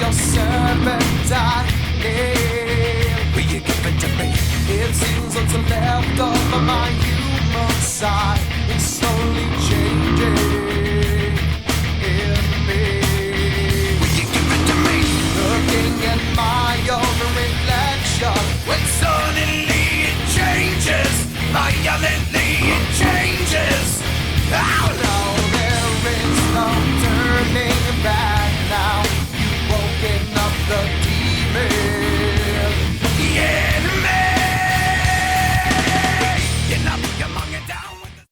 your serpentine nail. Will you give it to me? It seems what's left of my human side is slowly changing.